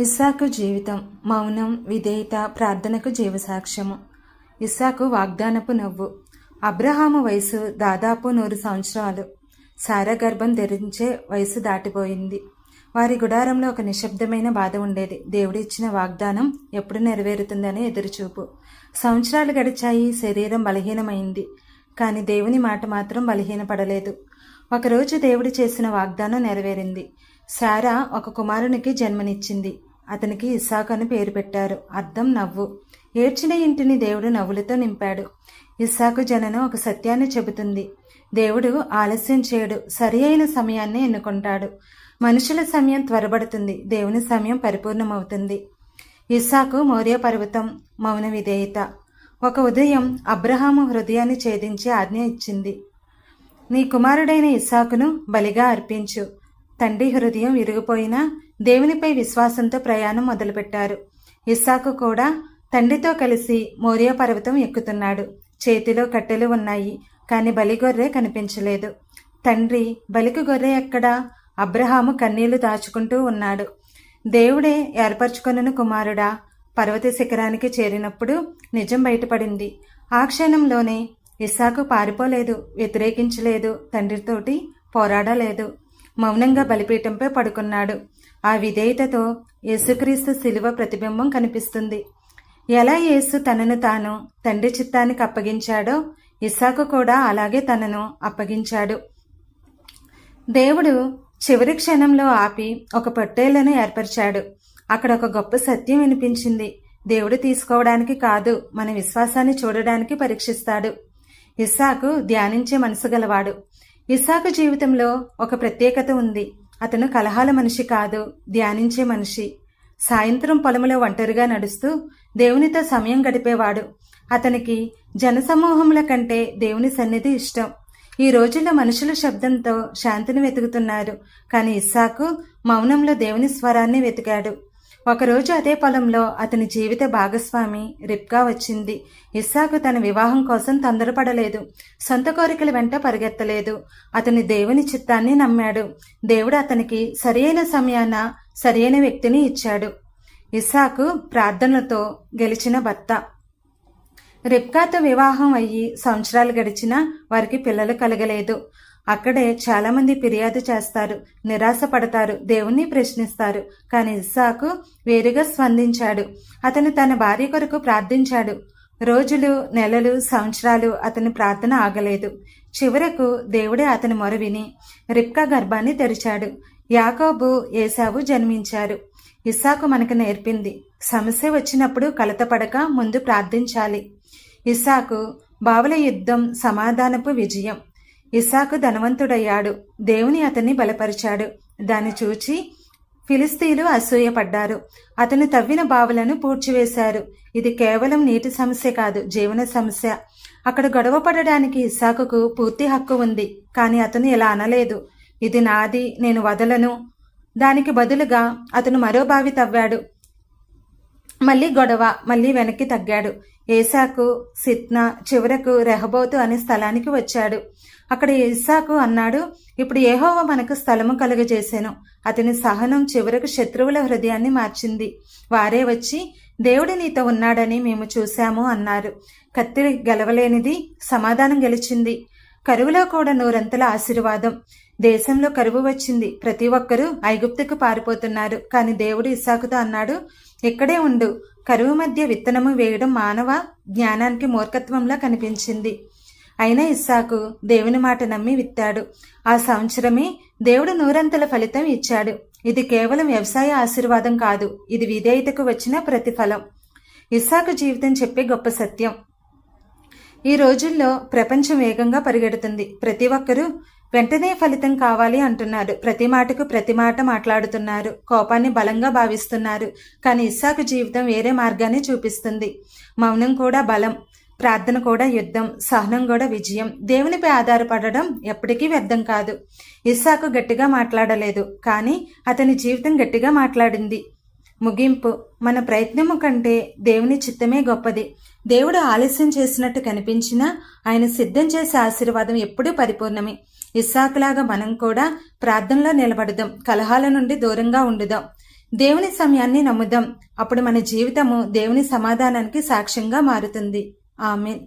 ఇస్సాకు జీవితం మౌనం, విధేయత, ప్రార్థనకు జీవసాక్ష్యము. ఇస్సాకు వాగ్దానపు నవ్వు. అబ్రహాము వయసు దాదాపు 100 సంవత్సరాలు. సారా గర్భం ధరించే వయసు దాటిపోయింది. వారి గుడారంలో ఒక నిశ్శబ్దమైన బాధ ఉండేది. దేవుడు ఇచ్చిన వాగ్దానం ఎప్పుడు నెరవేరుతుందనే ఎదురుచూపు. సంవత్సరాలు గడిచాయి. శరీరం బలహీనమైంది. కానీ దేవుని మాట మాత్రం బలహీనపడలేదు. ఒకరోజు దేవుడు చేసిన వాగ్దానం నెరవేరింది. సారా ఒక కుమారునికి జన్మనిచ్చింది. అతనికి ఇస్సాకు అని పేరు పెట్టారు. అర్థం నవ్వు. ఏడ్చిన ఇంటిని దేవుడు నవ్వులతో నింపాడు. ఇస్సాకు జననం ఒక సత్యాన్ని చెబుతుంది. దేవుడు ఆలస్యం చేయడు. సరి అయిన సమయాన్ని ఎన్నుకుంటాడు. మనుషుల సమయం త్వరబడుతుంది, దేవుని సమయం పరిపూర్ణమవుతుంది. ఇస్సాకు మోరియా పర్వతం, మౌన విధేయత. ఒక ఉదయం అబ్రహాము హృదయాన్ని ఛేదించి ఆజ్ఞ ఇచ్చింది. నీ కుమారుడైన ఇస్సాకును బలిగా అర్పించు. తండ్రి హృదయం విరిగిపోయినా దేవునిపై విశ్వాసంతో ప్రయాణం మొదలుపెట్టారు. ఇస్సాకు కూడా తండ్రితో కలిసి మోరియా పర్వతం ఎక్కుతున్నాడు. చేతిలో కట్టెలు ఉన్నాయి, కానీ బలిగొర్రె కనిపించలేదు. తండ్రి, బలికి గొర్రె ఎక్కడా? అబ్రహాము కన్నీళ్లు దాచుకుంటూ ఉన్నాడు. దేవుడే ఏర్పరచుకొనిన కుమారుడా. పర్వత శిఖరానికి చేరినప్పుడు నిజం బయటపడింది. ఆ క్షణంలోనే ఇస్సాకు పారిపోలేదు, వ్యతిరేకించలేదు, తండ్రితోటి పోరాడలేదు. మౌనంగా బలిపీఠంపై పడుకున్నాడు. ఆ విధేయతతో యేసుక్రీస్తు శిలువ ప్రతిబింబం కనిపిస్తుంది. ఎలా యేసు తనను తాను తండ్రి చిత్తానికి అప్పగించాడో ఇస్సాకు కూడా అలాగే తనను అప్పగించాడు. దేవుడు చివరి క్షణంలో ఆపి ఒక పొట్టేళ్లను ఏర్పరిచాడు. అక్కడ ఒక గొప్ప సత్యం వినిపించింది. దేవుడు తీసుకోవడానికి కాదు, మన విశ్వాసాన్ని చూడడానికి పరీక్షిస్తాడు. ఇస్సాకు ధ్యానించే మనసు గలవాడు. ఇస్సాకు జీవితంలో ఒక ప్రత్యేకత ఉంది. అతను కలహాల మనిషి కాదు, ధ్యానించే మనిషి. సాయంత్రం పొలంలో ఒంటరిగా నడుస్తూ దేవునితో సమయం గడిపేవాడు. అతనికి జనసమూహముల కంటే దేవుని సన్నిధి ఇష్టం. ఈ రోజుల్లో మనుషుల శబ్దంతో శాంతిని వెతుకుతున్నారు, కానీ ఇస్సాకు మౌనంలో దేవుని స్వరాన్ని వెతికాడు. ఒకరోజు అదే పొలంలో అతని జీవిత భాగస్వామి రిబ్కా వచ్చింది. ఇస్సాకు తన వివాహం కోసం తొందరపడలేదు, సొంత కోరికల వెంట పరిగెత్తలేదు. అతని దేవుని చిత్తాన్ని నమ్మాడు. దేవుడు అతనికి సరియైన సమయాన సరియైన వ్యక్తిని ఇచ్చాడు. ఇస్సాకు ప్రార్థనలతో గెలిచిన భర్త. రిబ్కాతో వివాహం అయ్యి సంవత్సరాలు గడిచినా వారికి పిల్లలు కలగలేదు. అక్కడే చాలామంది ఫిర్యాదు చేస్తారు, నిరాశపడతారు, దేవుణ్ణి ప్రశ్నిస్తారు. కానీ ఇస్సాకు వేరుగా స్పందించాడు. అతను తన భార్య కొరకు ప్రార్థించాడు. రోజులు, నెలలు, సంవత్సరాలు అతని ప్రార్థన ఆగలేదు. చివరకు దేవుడే అతని మొర విని రిబ్కా గర్భాన్ని తెరిచాడు. యాకోబు, ఏశావు జన్మించారు. ఇస్సాకు మనకు నేర్పింది, సమస్య వచ్చినప్పుడు కలతపడక ముందు ప్రార్థించాలి. ఇస్సాకు బావుల యుద్ధం, సమాధానపు విజయం. ఇస్సాకు ధనవంతుడయ్యాడు. దేవుని అతన్ని బలపరిచాడు. దాన్ని చూచి ఫిలిస్తీయులు అసూయపడ్డారు. అతను తవ్విన బావులను పూడ్చివేశారు. ఇది కేవలం నీటి సమస్య కాదు, జీవన సమస్య. అక్కడ గొడవ పడడానికి ఇస్సాకుకు పూర్తి హక్కు ఉంది. కానీ అతను ఇలా అనలేదు, ఇది నాది, నేను వదలను. దానికి బదులుగా అతను మరో బావి తవ్వాడు. మళ్ళీ గొడవ, మళ్ళీ వెనక్కి తగ్గాడు. ఏశాకు, సిత్నా, చివరకు రెహబోతు అనే స్థలానికి వచ్చాడు. అక్కడ ఇస్సాకు అన్నాడు, ఇప్పుడు యెహోవా మనకు స్థలము కలుగజేశాను. అతని సహనం చివరకు శత్రువుల హృదయాన్ని మార్చింది. వారే వచ్చి, దేవుడు నీతో ఉన్నాడని మేము చూశాము అన్నారు. కత్తి గెలవలేనిది సమాధానం గెలిచింది. కరువులో కూడా 100 ఆశీర్వాదం. దేశంలో కరువు వచ్చింది. ప్రతి ఒక్కరూ ఐగుప్తుకు పారిపోతున్నారు. కానీ దేవుడు ఇస్సాకుతో అన్నాడు, ఇక్కడే ఉండు. కరువు మధ్య విత్తనము వేయడం మానవ జ్ఞానానికి మూర్ఖత్వంలా కనిపించింది. అయినా ఇస్సాకు దేవుని మాట నమ్మి విత్తాడు. ఆ సంవత్సరమే దేవుడు 100 ఫలితం ఇచ్చాడు. ఇది కేవలం వ్యవసాయ ఆశీర్వాదం కాదు, ఇది విధేయతకు వచ్చిన ప్రతిఫలం. ఇస్సాకు జీవితం చెప్పే గొప్ప సత్యం. ఈ రోజుల్లో ప్రపంచం వేగంగా పరిగెడుతుంది. ప్రతి ఒక్కరూ వెంటనే ఫలితం కావాలి అంటున్నారు. ప్రతి మాటకు ప్రతి మాట మాట్లాడుతున్నారు. కోపాన్ని బలంగా భావిస్తున్నారు. కానీ ఇస్సాకు జీవితం వేరే మార్గాన్ని చూపిస్తుంది. మౌనం కూడా బలం, ప్రార్థన కూడా యుద్ధం, సహనం కూడా విజయం. దేవునిపై ఆధారపడడం ఎప్పటికీ వ్యర్థం కాదు. ఇస్సాకు గట్టిగా మాట్లాడలేదు, కానీ అతని జీవితం గట్టిగా మాట్లాడింది. ముగింపు. మన ప్రయత్నము కంటే దేవుని చిత్తమే గొప్పది. దేవుడు ఆలస్యం చేసినట్టు కనిపించినా ఆయన సిద్ధం చేసే ఆశీర్వాదం ఎప్పుడూ పరిపూర్ణమే. ఇస్సాకులాగా మనం కూడా ప్రార్థనలో నిలబడదాం, కలహాల నుండి దూరంగా ఉండుదాం. దేవుని సమయాన్ని నమ్ముదాం. అప్పుడు మన జీవితము దేవుని సమాధానానికి సాక్ష్యంగా మారుతుంది. ఆమేన్.